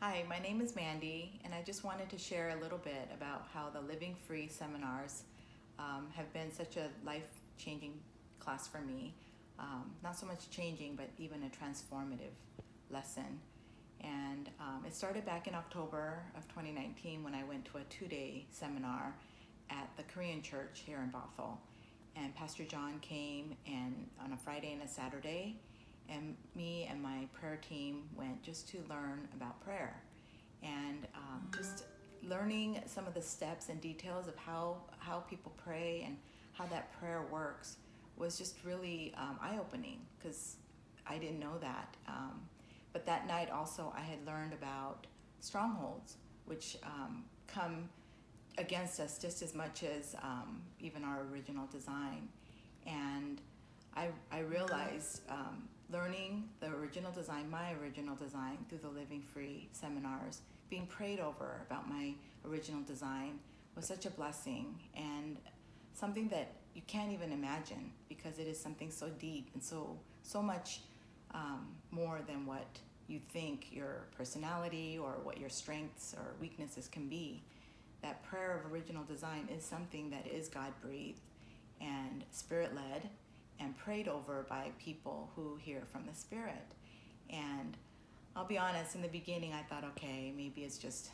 Hi, my name is Mandy, and I just wanted to share a little bit about how the Living Free seminars have been such a life-changing class for me. Not so much changing, but even a transformative lesson. And it started back in October of 2019 when I went to a two-day seminar at the Korean church here in Bothell. And Pastor John came and on a Friday and a Saturday, and me and my prayer team went just to learn about prayer and just learning some of the steps and details of how people pray and how that prayer works was just really eye-opening because I didn't know that. But that night also I had learned about strongholds, which come against us just as much as even our original design. And I realized learning the original design, my original design, through the Living Free seminars, being prayed over about my original design was such a blessing and something that you can't even imagine because it is something so deep and so much more than what you think your personality or what your strengths or weaknesses can be. That prayer of original design is something that is God-breathed and Spirit-led and prayed over by people who hear from the Spirit. And I'll be honest, in the beginning I thought, okay, maybe it's just,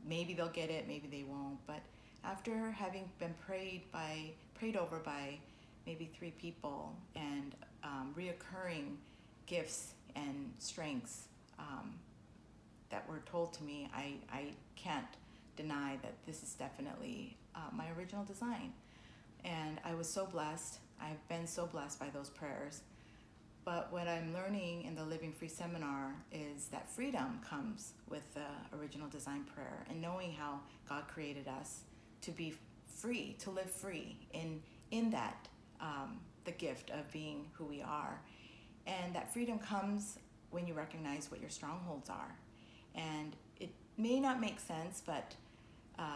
maybe they'll get it, maybe they won't. But after having been prayed over by maybe 3 people and reoccurring gifts and strengths that were told to me, I can't deny that this is definitely my original design. And I was so blessed. I've been so blessed by those prayers. But what I'm learning in the Living Free seminar is that freedom comes with the original design prayer and knowing how God created us to be free, to live free in that, the gift of being who we are. And that freedom comes when you recognize what your strongholds are. And it may not make sense, but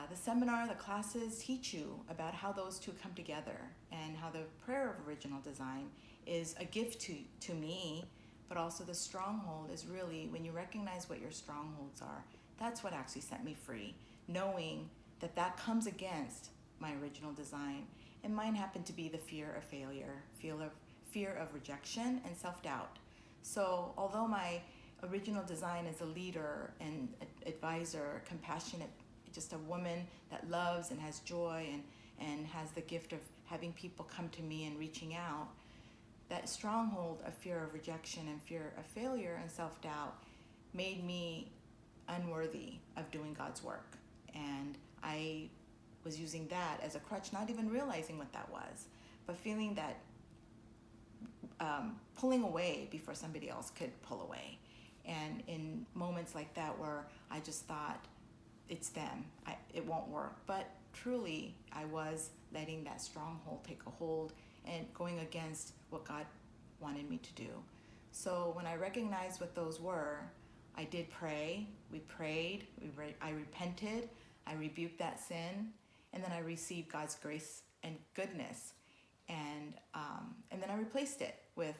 the seminar, the classes teach you about how those two come together and how the prayer of original design is a gift to me, but also the stronghold is really when you recognize what your strongholds are. That's what actually set me free, knowing that that comes against my original design. And mine happened to be the fear of failure, fear of rejection and self-doubt. So although my original design is a leader and advisor, compassionate, just a woman that loves and has joy and has the gift of having people come to me and reaching out, that stronghold of fear of rejection and fear of failure and self-doubt made me unworthy of doing God's work. And I was using that as a crutch, not even realizing what that was, but feeling that pulling away before somebody else could pull away. And in moments like that where I just thought, it's them, it won't work. But truly, I was letting that stronghold take a hold and going against what God wanted me to do. So when I recognized what those were, I did pray. We prayed. I repented. I rebuked that sin. And then I received God's grace and goodness. And then I replaced it with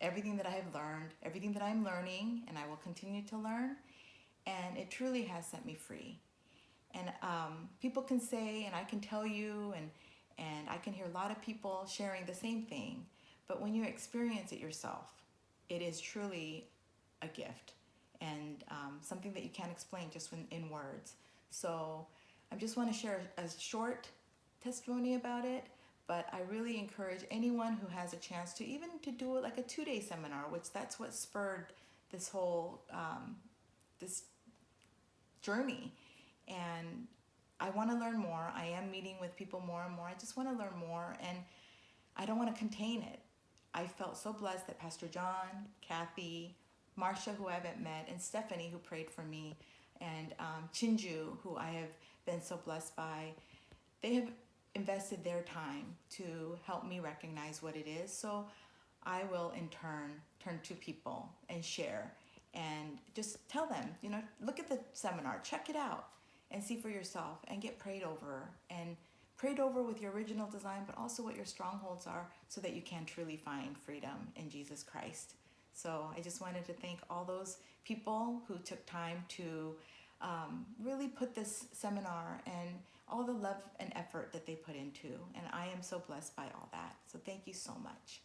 everything that I have learned, everything that I'm learning, and I will continue to learn. And it truly has set me free. And people can say, and I can tell you, and I can hear a lot of people sharing the same thing. But when you experience it yourself, it is truly a gift and something that you can't explain just in words. So I just want to share a short testimony about it. But I really encourage anyone who has a chance to even to do it like a 2-day seminar, which that's what spurred this whole this journey. And I want to learn more. I am meeting with people more and more. I just want to learn more, and I don't want to contain it. I felt so blessed that Pastor John, Kathy, Marsha, who I haven't met, and Stephanie, who prayed for me, and Chinju, who I have been so blessed by, they have invested their time to help me recognize what it is. So I will in turn to people and share and just tell them, look at the seminar, check it out and see for yourself and get prayed over with your original design, but also what your strongholds are so that you can truly find freedom in Jesus Christ. So I just wanted to thank all those people who took time to really put this seminar and all the love and effort that they put into. And I am so blessed by all that. So thank you so much.